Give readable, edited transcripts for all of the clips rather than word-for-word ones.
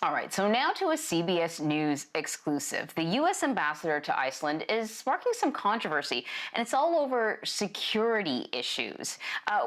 All right, so now to a CBS News exclusive. The U.S. ambassador to Iceland is sparking some controversy, and it's all over security issues.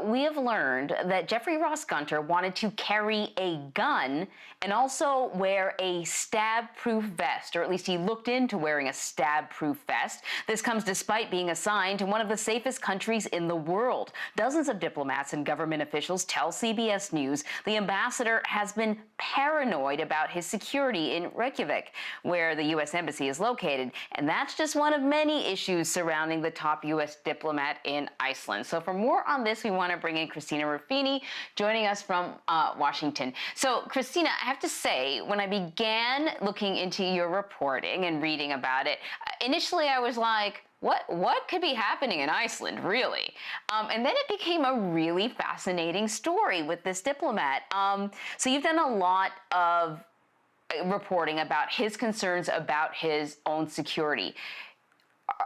We have learned that Jeffrey Ross Gunter wanted to carry a gun and also wear a stab-proof vest, or at least he looked into wearing a stab-proof vest. This comes despite being assigned to one of the safest countries in the world. Dozens of diplomats and government officials tell CBS News the ambassador has been paranoid about his security in Reykjavik, where the U.S. Embassy is located. And that's just one of many issues surrounding the top U.S. diplomat in Iceland. So for more on this, we want to bring in Christina Ruffini, joining us from Washington. So, Christina, I have to say, when I began looking into your reporting and reading about it, initially I was like, what could be happening in Iceland, really? And then it became a really fascinating story with this diplomat. So you've done a lot of reporting about his concerns about his own security.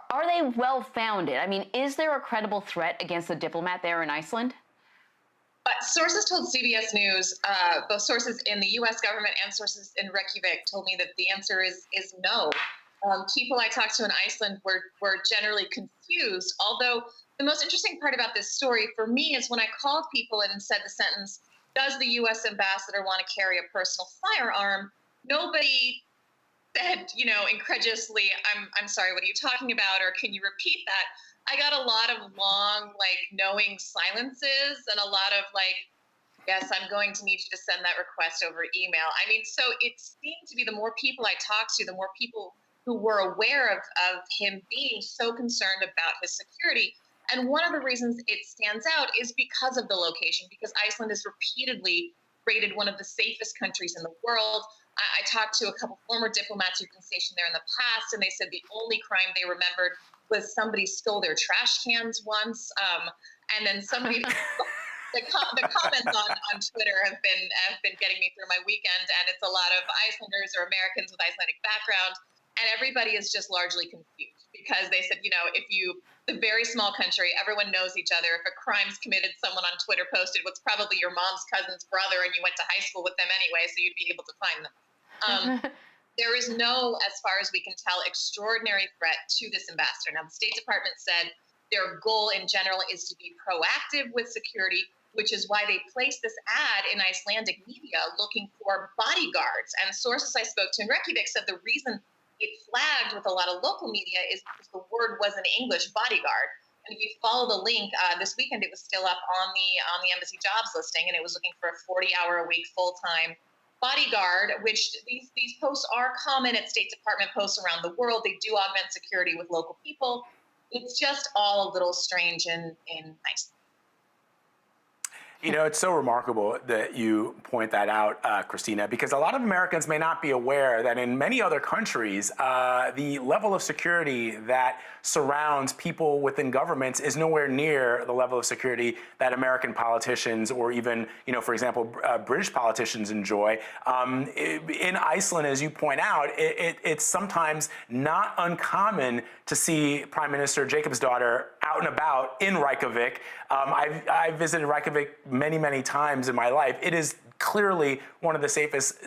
Are they well-founded? I mean, is there a credible threat against the diplomat there in Iceland? Sources told CBS News, both sources in the U.S. government and sources in Reykjavik told me that the answer is no. People I talked to in Iceland were generally confused, although the most interesting part about this story for me is when I called people and said the sentence, does the U.S. ambassador want to carry a personal firearm? Nobody said, incredulously, I'm sorry, what are you talking about? Or can you repeat that? I got a lot of long, knowing silences and a lot of yes, I'm going to need you to send that request over email. I mean, so it seemed to be the more people I talked to, the more people who were aware of him being so concerned about his security. And one of the reasons it stands out is because of the location, because Iceland is repeatedly rated one of the safest countries in the world. I talked to a couple former diplomats who've been stationed there in the past, and they said the only crime they remembered was somebody stole their trash cans once. And then somebody, the comments on Twitter have been getting me through my weekend, and it's a lot of Icelanders or Americans with Icelandic background, and everybody is just largely confused because they said, the very small country, everyone knows each other. If a crime's committed, someone on Twitter posted what's probably your mom's cousin's brother, and you went to high school with them anyway, so you'd be able to find them. There is no, as far as we can tell, extraordinary threat to this ambassador. Now, the State Department said their goal in general is to be proactive with security, which is why they placed this ad in Icelandic media looking for bodyguards. And sources I spoke to in Reykjavik said the reason it flagged with a lot of local media is because the word was in English, bodyguard. And if you follow the link, this weekend it was still up on the embassy jobs listing, and it was looking for a 40-hour-a-week full-time bodyguard, which these posts are common at State Department posts around the world. They do augment security with local people. It's just all a little strange in Iceland. It's so remarkable that you point that out, Christina, because a lot of Americans may not be aware that in many other countries, the level of security that surrounds people within governments is nowhere near the level of security that American politicians or even, for example, British politicians enjoy. In Iceland, as you point out, it's sometimes not uncommon to see Prime Minister Jacob's daughter out and about in Reykjavik. I've visited Reykjavik many, many times in my life. It is clearly one of the safest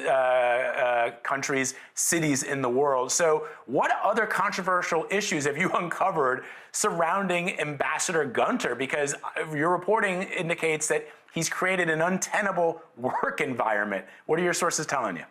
cities in the world. So what other controversial issues have you uncovered surrounding Ambassador Gunter? Because your reporting indicates that he's created an untenable work environment. What are your sources telling you?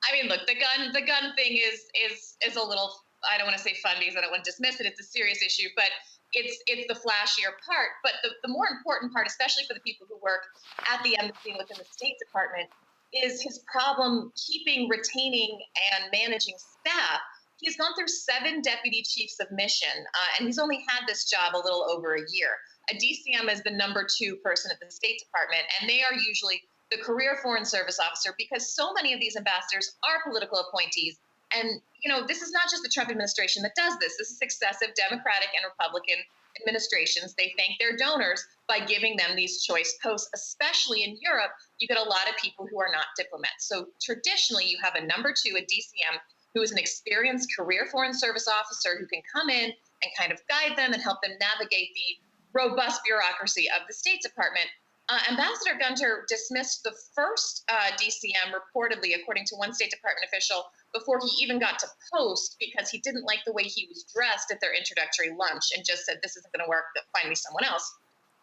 I mean, look, the gun thing is a little, I don't want to say fun because I don't want to dismiss it. It's a serious issue, but it's the flashier part. But the more important part, especially for the people who work at the embassy within the State Department, is his problem keeping, retaining, and managing staff. He's gone through 7 deputy chiefs of mission, and he's only had this job a little over a year. A DCM is the number 2 person at the State Department, and they are usually the career Foreign Service officer because so many of these ambassadors are political appointees. And, this is not just the Trump administration that does this. This is successive Democratic and Republican administrations. They thank their donors by giving them these choice posts, especially in Europe. You get a lot of people who are not diplomats. So traditionally, you have a number 2, a DCM, who is an experienced career Foreign Service officer who can come in and kind of guide them and help them navigate the robust bureaucracy of the State Department. Ambassador Gunter dismissed the first DCM reportedly, according to one State Department official, before he even got to post because he didn't like the way he was dressed at their introductory lunch and just said, this isn't going to work, find me someone else.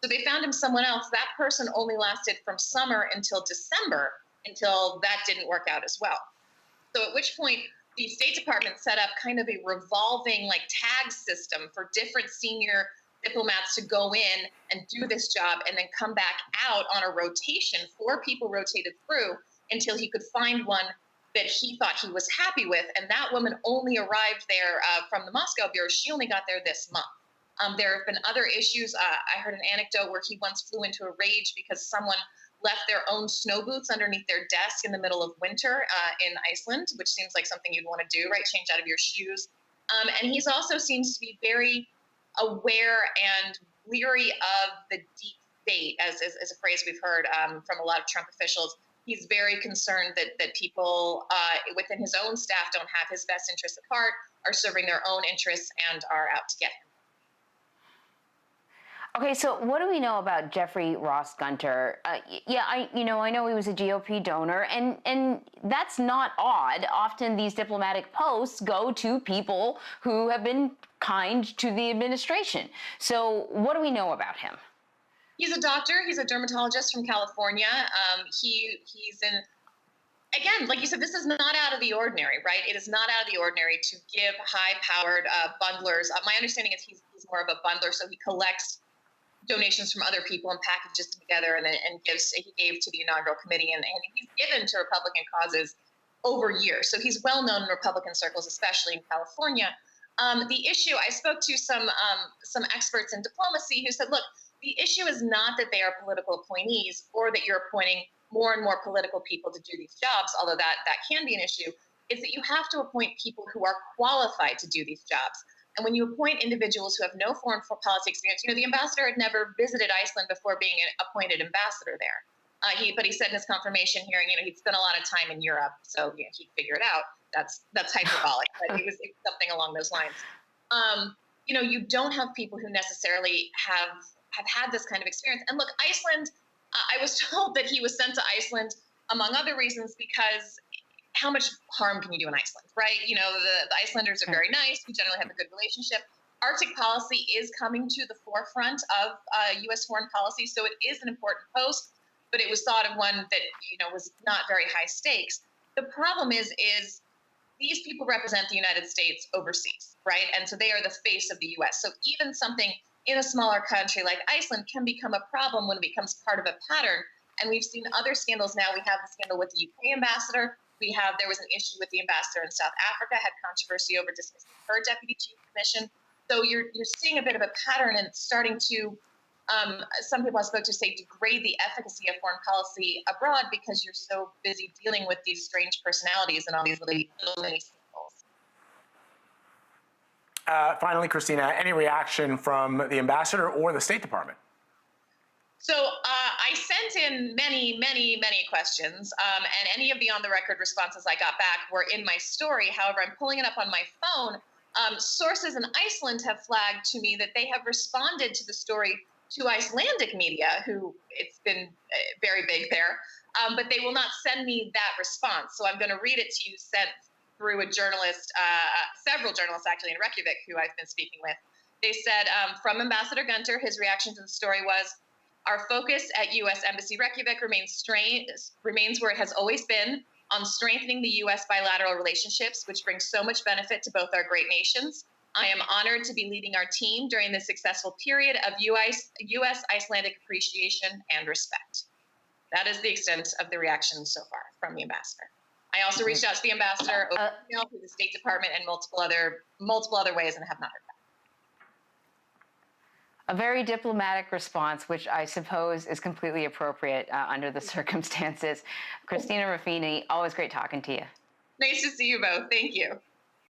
So they found him someone else. That person only lasted from summer until December, until that didn't work out as well. So at which point the State Department set up kind of a revolving like tag system for different senior diplomats to go in and do this job and then come back out on a rotation. 4 people rotated through until he could find one that he thought he was happy with. And that woman only arrived there from the Moscow bureau. She only got there this month. There have been other issues. I heard an anecdote where he once flew into a rage because someone left their own snow boots underneath their desk in the middle of winter in Iceland, which seems like something you'd want to do, right? Change out of your shoes. And he's also seems to be very aware and leery of the deep state, as a phrase we've heard from a lot of Trump officials. He's very concerned that people within his own staff don't have his best interests at heart, are serving their own interests, and are out to get him. Okay, so what do we know about Jeffrey Ross Gunter? I know he was a GOP donor, and that's not odd. Often these diplomatic posts go to people who have been kind to the administration. So what do we know about him? He's a doctor. He's a dermatologist from California. He's in, again, like you said, this is not out of the ordinary, right? It is not out of the ordinary to give high-powered bundlers. My understanding is he's more of a bundler, so he collects donations from other people and packages them together and he gave to the inaugural committee and he's given to Republican causes over years. So he's well known in Republican circles, especially in California. The issue, I spoke to some experts in diplomacy who said, look, the issue is not that they are political appointees or that you're appointing more and more political people to do these jobs, although that can be an issue, is that you have to appoint people who are qualified to do these jobs. And when you appoint individuals who have no foreign policy experience, the ambassador had never visited Iceland before being appointed ambassador there. But he said in his confirmation hearing, he'd spent a lot of time in Europe, so he'd figure it out. That's hyperbolic, but it was something along those lines. You don't have people who necessarily have had this kind of experience. And look, Iceland, I was told that he was sent to Iceland, among other reasons, because how much harm can you do in Iceland, right? The Icelanders are very nice. We generally have a good relationship. Arctic policy is coming to the forefront of U.S. foreign policy, so it is an important post, but it was thought of one that, was not very high stakes. The problem is these people represent the United States overseas, right? And so they are the face of the U.S. So even something in a smaller country like Iceland can become a problem when it becomes part of a pattern. And we've seen other scandals now. We have the scandal with the UK ambassador. There was an issue with the ambassador in South Africa, had controversy over dismissing her deputy chief commission. So you're seeing a bit of a pattern and starting to, some people I spoke to say, degrade the efficacy of foreign policy abroad because you're so busy dealing with these strange personalities and all these little mini scandals. Finally, Christina, any reaction from the ambassador or the State Department? So I sent in many, many, many questions, and any of the on-the-record responses I got back were in my story. However, I'm pulling it up on my phone. Sources in Iceland have flagged to me that they have responded to the story to Icelandic media, who it's been very big there, but they will not send me that response. So I'm going to read it to you, sent through a journalist, several journalists actually in Reykjavik, who I've been speaking with. They said, from Ambassador Gunter, his reaction to the story was, our focus at U.S. Embassy Reykjavik remains where it has always been, on strengthening the U.S. bilateral relationships, which brings so much benefit to both our great nations. I am honored to be leading our team during this successful period of U.S.-Icelandic appreciation and respect. That is the extent of the reaction so far from the ambassador. I also reached out to the ambassador over email, through the State Department, and multiple other ways, and have not heard back. A very diplomatic response, which I suppose is completely appropriate under the circumstances. Christina Ruffini, always great talking to you. Nice to see you both. Thank you.